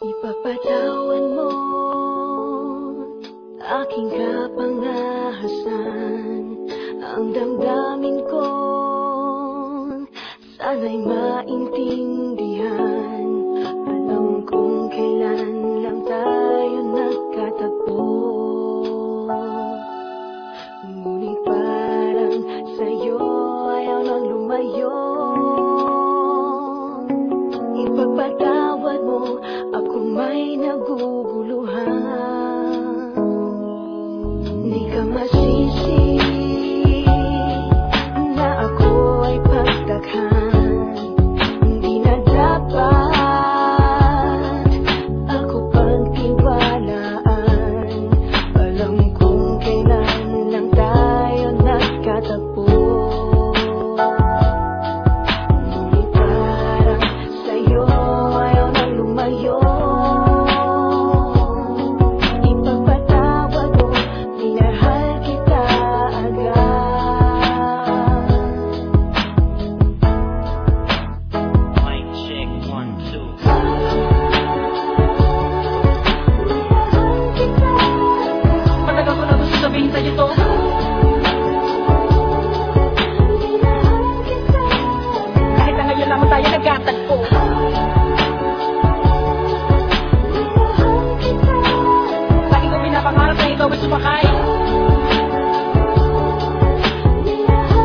Ipapatawan mo aking kapangahasan, ang damdamin ko sana'y maintindihan. Alam kong kailan lang tayo nagkatagpo, ngunit parang sa'yo ayaw nang lumayo. Ipagpatawad mo akong may naguguluhan. Di ka masisi na ako ay pagtakhan. Hindi na dapat ako pagtiwalaan. Alam kong kailan lang tayo nagkatagpo, ngunit parang sa'yo ayaw nang lumayo. Ipagpatawad mo, minahal kita agad. Mic check, 1, 2. Matagal ko na gusto sabihin sa'yo to. Kahit na ngayon lamang tayo nagkatagpo. Lagi ko pinapangarap na ikaw ay sumakay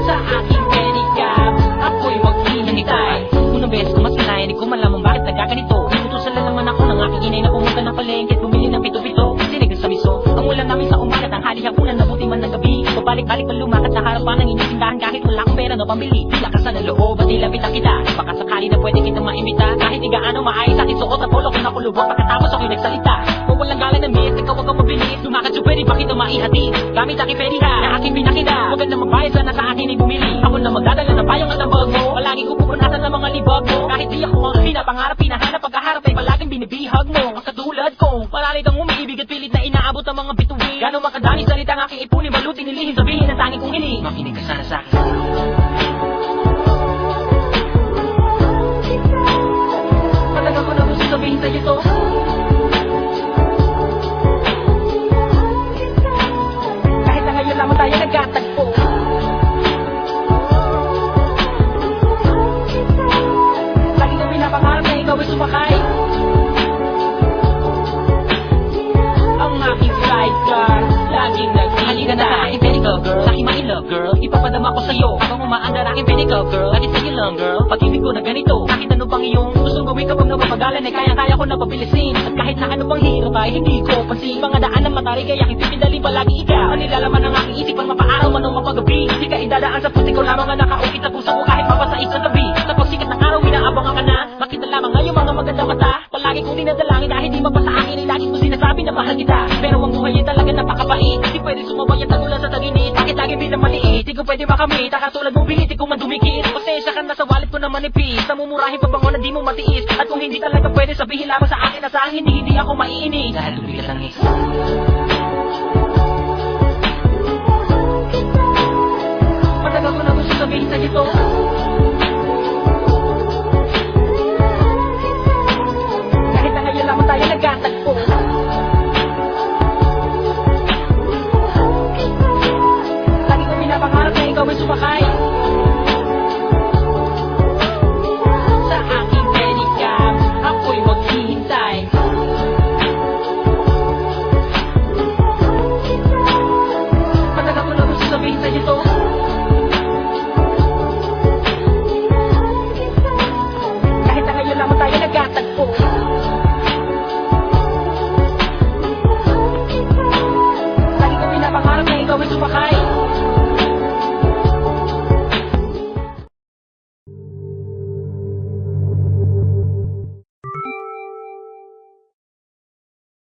sa aking pedicab. Ako'y maghinahintay. Unang beses ko masinayan, di ko malamang bakit nagkaganito. Inutusan lang naman ako ng aking inay na pumunta ng palengke at bumili ng pito-pito. Sinigang sa miso, ang ulam namin sa umaga, tanghali, hapunan, nabuti man ng gabi. Pabalik-balik pa lumakad sa harapan ng inyong tindahan kahit wala akong pera na pambili. Lakasan ng loob at nilapitan kita. Baka sakali na pwede kitang maimita. Kahit di gaano maayos aking suot at polo, kung nakulubot pagkatapos ako'y nagsalita. Kung walang galang na miss, ikaw wag kang mabilis. Lumakad so pwede pa kita maihatid. Gamit aking pera na aking pinakita. Huwag na magbayad, sana sa akin ay bumili. Ako na magdadala ng payong at ang bag mo. Palagi ko pupunasan ng mga libag mo. Kahit di ako ang pinapangarap, pinahanap, pagkaharap ay palaging binibihag mo. Ang katulad ko, palagi kang umiibig at pilit na inaabot ang mga bituin. Gano'ng makadami salita ang aking ipunin, balutin, nilihim, sabihin ang tanging kong ini. Makinig ka sana sa akin. Matagal ko na gusto sabihin sa'yo to. Kahit na ngayon lamang tayo nagkatagpo. Lagi ko pinapangarap na ikaw ay sumakay ang aking sidecar. Laging naghalika na sa aking pedicle girl. Sa aking ma-in-love girl, ipapadama ko sa'yo habang umaandar aking pedicle girl. Lagi sa'yo lang girl, pag-ibig ko na ganito. Kahit ano pang iyong gustong gawin kapag napapagalan ay kaya-kaya ko na pabilisin. At kahit na ano pang hirap ay hindi ko pansin. Mga daan ng matarig ay aking pipindalin palagi ikaw. Ang nilalaman ng aking isip ang mapaaraw man o mapagabi. Di ka idadaan sa puso ko lamang ang nakaukit sa puso ko kahit mapasait sa gabi. Sa pagsikat ng araw, inaabangan ka na. Makita lamang ngayon mga magandang mata. Palagi kong dinadalangin dahil di mapasa akin ay lagi ko sinasabi na mahal kita. Pero ang buhay ay talaga napakabait. Di pwede sumabay ang tagulan sa taginit. Bakit lagi bilang maliit? Di ko pwede makamit. Katulad mo bingit, di ko man dumikit. Pasensya ka na sa wallet ko na manipis. Namumurahin pa bango na di mo matiis. At kung hindi talaga pwede sabihin lamang sa akin na sa akin hindi ako maiinis. Dahil tubigat lang